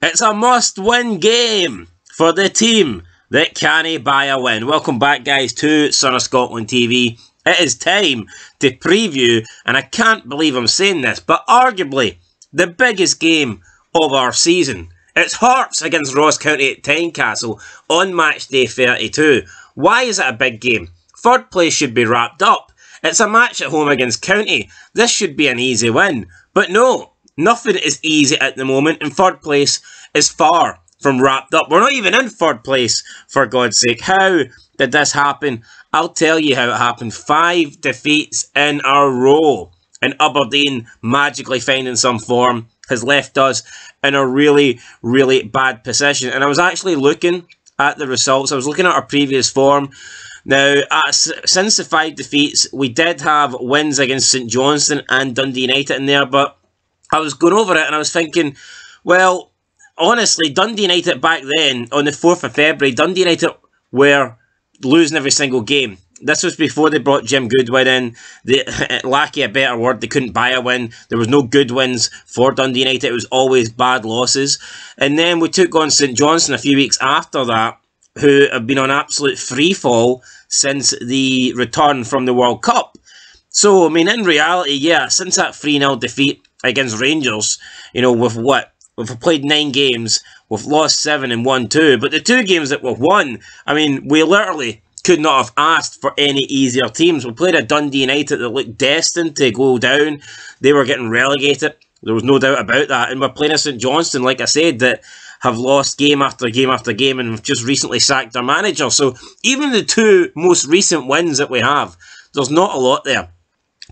It's a must-win game for the team that can't buy a win. Welcome back, guys, to Son of Scotland TV. It is time to preview, and I can't believe I'm saying this, but arguably the biggest game of our season. It's Hearts against Ross County at Tynecastle on match day 32. Why is it a big game? Third place should be wrapped up. It's a match at home against County. This should be an easy win. But no, nothing is easy at the moment, and third place is far from wrapped up. We're not even in third place, for God's sake. How did this happen? I'll tell you how it happened. 5 defeats in a row. And Aberdeen magically finding some form has left us in a really, really bad position. And I was actually looking at the results. I was looking at our previous form. Now, since the 5 defeats, we did have wins against St Johnstone and Dundee United in there, but I was going over it and I was thinking, well, honestly, Dundee United back then, on the 4th of February, Dundee United were losing every single game. This was before they brought Jim Goodwin in. They, lacking a better word, they couldn't buy a win. There was no good wins for Dundee United. It was always bad losses. And then we took on St Johnstone a few weeks after that, who have been on absolute free fall since the return from the World Cup. So, I mean, in reality, yeah, since that 3-0 defeat against Rangers, you know, with what? We've played 9 games, we've lost 7 and won 2. But the 2 games that we've won, I mean, we literally could not have asked for any easier teams. We played a Dundee United that looked destined to go down. They were getting relegated. There was no doubt about that. And we're playing a St Johnstone, like I said, that have lost game after game after game and have just recently sacked their manager. So even the 2 most recent wins that we have, there's not a lot there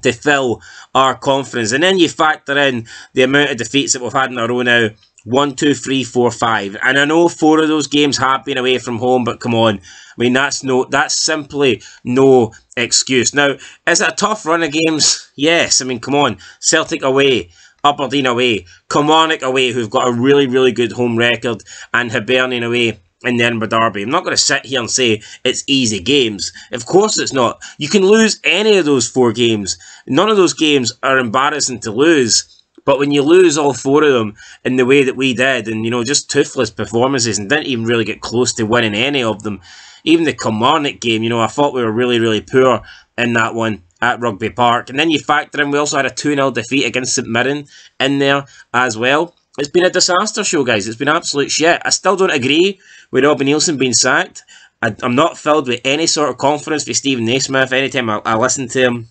to fill our confidence. And then you factor in the amount of defeats that we've had in a row now. 1, 2, 3, 4, 5. And I know 4 of those games have been away from home, but come on. I mean, that's simply no excuse. Now, is it a tough run of games? Yes. I mean, come on. Celtic away, Aberdeen away, Kilmarnock away, who've got a really, really good home record, and Hibernian away in the Edinburgh Derby. I'm not going to sit here and say it's easy games. Of course it's not. You can lose any of those 4 games. None of those games are embarrassing to lose. But when you lose all 4 of them in the way that we did, and, you know, just toothless performances, and didn't even really get close to winning any of them, even the Kilmarnock game, you know, I thought we were really, really poor in that one at Rugby Park. And then you factor in, we also had a 2-0 defeat against St Mirren in there as well. It's been a disaster show, guys. It's been absolute shit. I still don't agree with Robbie Neilson being sacked. I'm not filled with any sort of confidence for Stephen Naismith. Anytime I listen to him,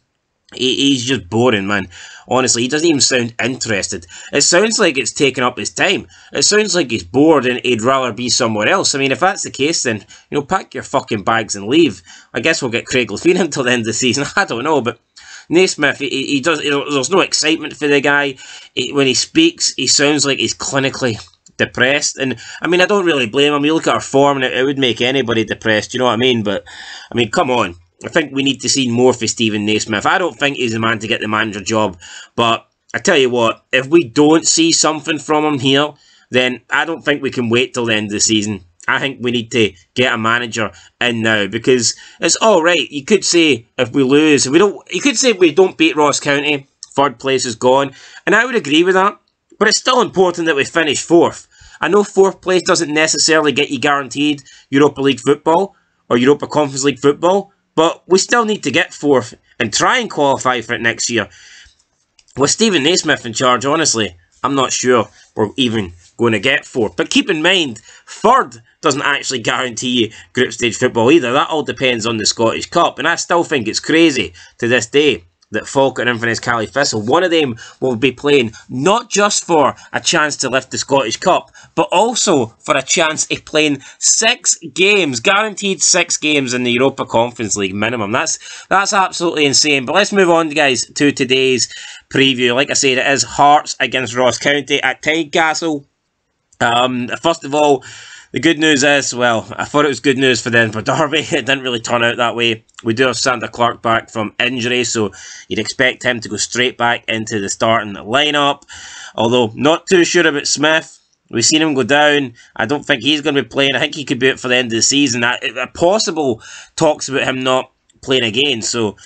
he's just boring, man. Honestly, he doesn't even sound interested. It sounds like it's taking up his time. It sounds like he's bored and he'd rather be somewhere else. I mean, if that's the case, then, you know, pack your fucking bags and leave. I guess we'll get Craig Levein until the end of the season. I don't know, but Naismith, he does, you know, there's no excitement for the guy. When he speaks, he sounds like he's clinically depressed. And, I mean, I don't really blame him. You look at our form and it would make anybody depressed, you know what I mean? But, I mean, come on. I think we need to see more for Stephen Naismith. I don't think he's the man to get the manager job. But I tell you what, if we don't see something from him here, then I don't think we can wait till the end of the season. I think we need to get a manager in now, because it's all right. You could say if we lose, you could say if we don't beat Ross County, third place is gone, and I would agree with that. But it's still important that we finish 4th. I know 4th place doesn't necessarily get you guaranteed Europa League football or Europa Conference League football, but we still need to get 4th and try and qualify for it next year. With Stephen Naismith in charge, honestly, I'm not sure we're even going to get 4th. But keep in mind, 3rd doesn't actually guarantee you group stage football either. That all depends on the Scottish Cup. And I still think it's crazy to this day that Falkirk and Inverness Cally Thistle, one of them will be playing not just for a chance to lift the Scottish Cup, but also for a chance of playing 6 games, guaranteed 6 games in the Europa Conference League minimum. That's absolutely insane. But let's move on, guys, to today's preview. Like I said, it is Hearts against Ross County at Tynecastle. First of all, the good news is, well, I thought it was good news for the Edinburgh Derby. It didn't really turn out that way. We do have Sander Clark back from injury, so you'd expect him to go straight back into the starting lineup. Although, not too sure about Smith. We've seen him go down. I don't think he's going to be playing. I think he could be out for the end of the season. Possible talks about him not playing again. So,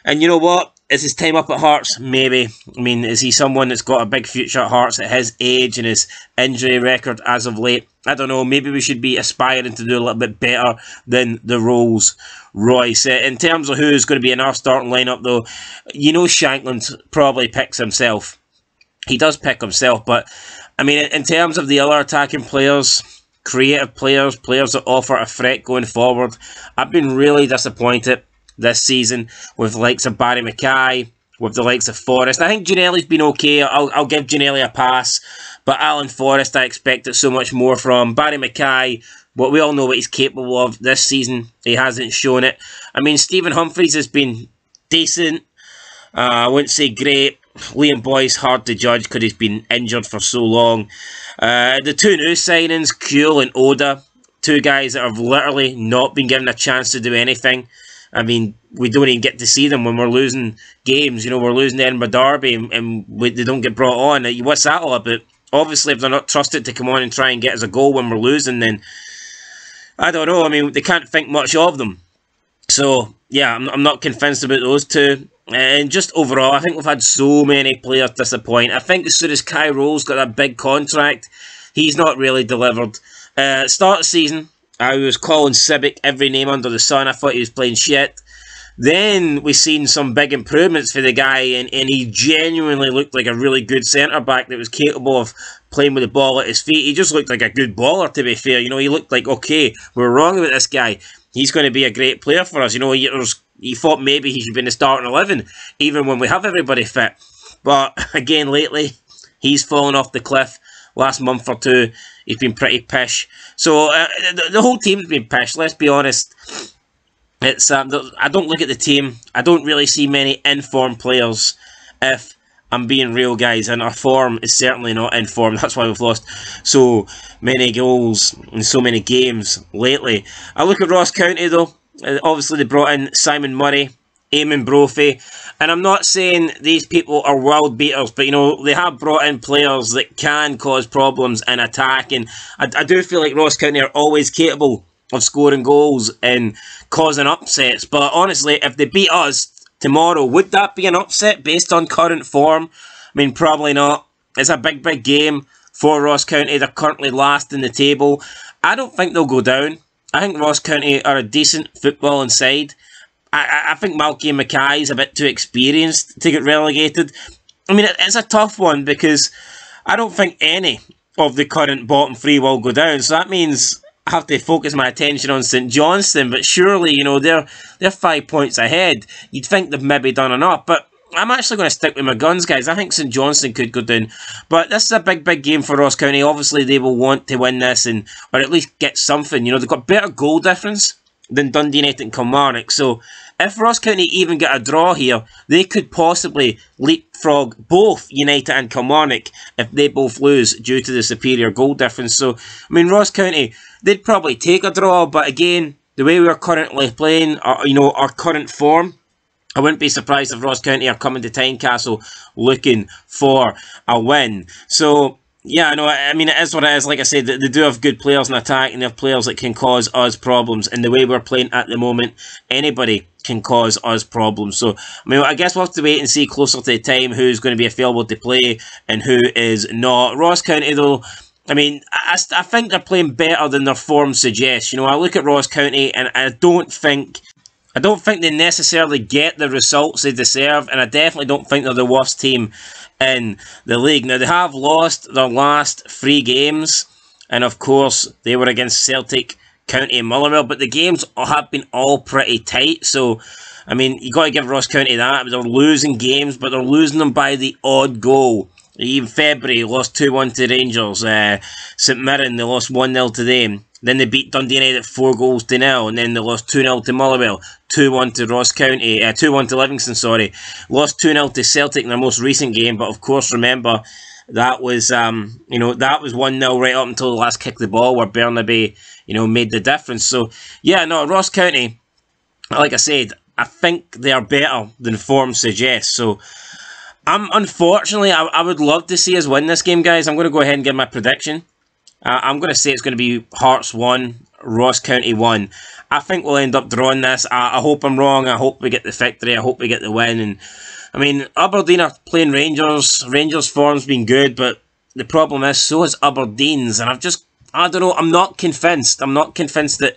and you know what? is his time up at Hearts? Maybe. I mean, is he someone that's got a big future at Hearts at his age and his injury record as of late? I don't know. Maybe we should be aspiring to do a little bit better than the Rolls Royce. In terms of who's going to be in our starting lineup, though, you know Shankland probably picks himself. He does pick himself, but I mean, in terms of the other attacking players, creative players, players that offer a threat going forward, I've been really disappointed this season with the likes of Barry Mackay, with the likes of Forrest. I think Ginnelly's been okay. I'll give Ginnelly a pass, but Alan Forrest, I expected so much more from. Barry Mackay, what we all know what he's capable of this season, he hasn't shown it. I mean, Stephen Humphries has been decent. I wouldn't say great. Liam Boyce, hard to judge because he's been injured for so long. The two new signings, Kuehl and Oda, two guys that have literally not been given a chance to do anything. I mean, we don't even get to see them when we're losing games. You know, we're losing the Edinburgh Derby and they don't get brought on. What's that all about? Obviously, if they're not trusted to come on and try and get us a goal when we're losing, then I don't know. I mean, they can't think much of them. So, yeah, I'm not convinced about those two. And just overall, I think we've had so many players disappoint. I think as soon as Kai Rowe's got that big contract, he's not really delivered. Start of the season, I was calling Sibic every name under the sun. I thought he was playing shit. Then we seen some big improvements for the guy, and he genuinely looked like a really good centre-back that was capable of playing with the ball at his feet. He just looked like a good baller, to be fair. You know, he looked like, okay, we're wrong about this guy. He's going to be a great player for us. You know, he thought maybe he should be in the starting 11, even when we have everybody fit. But again, lately, he's fallen off the cliff. Last month or two, he's been pretty pish. So the whole team's been pish. Let's be honest. It's I don't look at the team. I don't really see many informed players. If I'm being real, guys, and our form is certainly not informed. That's why we've lost so many goals in so many games lately. I look at Ross County though. Obviously, they brought in Simon Murray, Eamon Brophy, and I'm not saying these people are world beaters, but, you know, they have brought in players that can cause problems in attack, and I do feel like Ross County are always capable of scoring goals and causing upsets, but honestly, if they beat us tomorrow, would that be an upset based on current form? I mean, probably not. It's a big, big game for Ross County. They're currently last in the table. I don't think they'll go down. I think Ross County are a decent footballing side. I think Malky and Mackay is a bit too experienced to get relegated. I mean, it's a tough one because I don't think any of the current bottom three will go down. So that means I have to focus my attention on St Johnstone. But surely, you know, they're 5 points ahead. You'd think they've maybe done enough. But I'm actually going to stick with my guns, guys. I think St Johnstone could go down. But this is a big, big game for Ross County. Obviously, they will want to win this or at least get something. You know, they've got better goal difference than Dundee United and Kilmarnock. So if Ross County even get a draw here, they could possibly leapfrog both United and Kilmarnock if they both lose due to the superior goal difference. So, I mean, Ross County, they'd probably take a draw, but again, the way we're currently playing, our current form, I wouldn't be surprised if Ross County are coming to Tynecastle looking for a win. So, yeah, no, I mean, it is what it is. Like I said, they do have good players in attack, and they have players that can cause us problems. And the way we're playing at the moment, anybody can cause us problems. So, I mean, I guess we'll have to wait and see closer to the time who's going to be available to play and who is not. Ross County, though, I mean, I think they're playing better than their form suggests. You know, I look at Ross County, and I don't think they necessarily get the results they deserve, and I definitely don't think they're the worst team in the league. Now, they have lost their last 3 games, and of course, they were against Celtic, County and Motherwell, but the games have been all pretty tight, so, I mean, you got to give Ross County that. They're losing games, but they're losing them by the odd goal. Even February, lost 2-1 to Rangers. St Mirren, they lost 1-0 to them. Then they beat Dundee United 4-0, and then they lost 2-0 to Motherwell, 2-1 to Ross County, 2-1 to Livingston, sorry. Lost 2-0 to Celtic in their most recent game, but of course, remember, that was, that was 1-0 right up until the last kick of the ball where Burnaby, made the difference. So, yeah, no, Ross County, like I said, I think they are better than form suggests. So, unfortunately, I would love to see us win this game, guys. I'm going to go ahead and give my prediction. I'm going to say it's going to be Hearts 1, Ross County 1. I think we'll end up drawing this. I hope I'm wrong. I hope we get the victory. I hope we get the win. And I mean, Aberdeen are playing Rangers. Rangers' form's been good, but the problem is, so is Aberdeen's. And I don't know, I'm not convinced. I'm not convinced that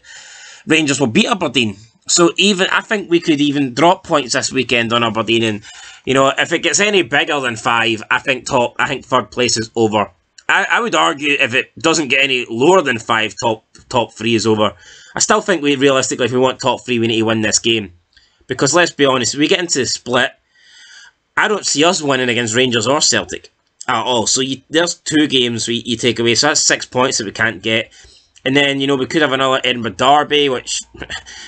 Rangers will beat Aberdeen. So I think we could even drop points this weekend on Aberdeen. And, you know, if it gets any bigger than 5, I think third place is over. I would argue if it doesn't get any lower than 5, top 3 is over. I still think realistically, if we want top 3, we need to win this game. Because let's be honest, if we get into the split, I don't see us winning against Rangers or Celtic at all. So there's 2 games you take away. So that's 6 points that we can't get. And then, you know, we could have another Edinburgh derby, which,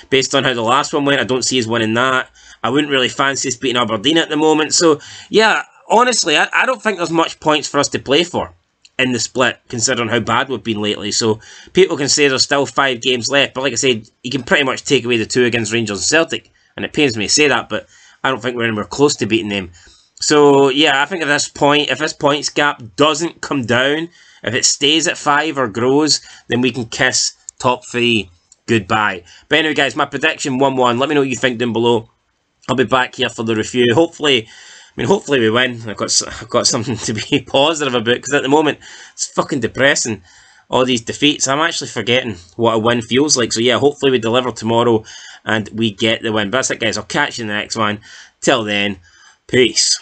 based on how the last one went, I don't see us winning that. I wouldn't really fancy us beating Aberdeen at the moment. So, yeah, honestly, I don't think there's much points for us to play for in the split, considering how bad we've been lately. So, people can say there's still 5 games left. But like I said, you can pretty much take away the 2 against Rangers and Celtic. And it pains me to say that, but I don't think we're anywhere close to beating them. So, yeah, I think at this point, if this points gap doesn't come down, if it stays at 5 or grows, then we can kiss top 3 goodbye. But anyway, guys, my prediction 1-1. Let me know what you think down below. I'll be back here for the review. Hopefully we win. I've got something to be positive about, because at the moment, it's fucking depressing. All these defeats. I'm actually forgetting what a win feels like. So, yeah, hopefully we deliver tomorrow and we get the win. But that's it, guys. I'll catch you in the next one. Till then, peace.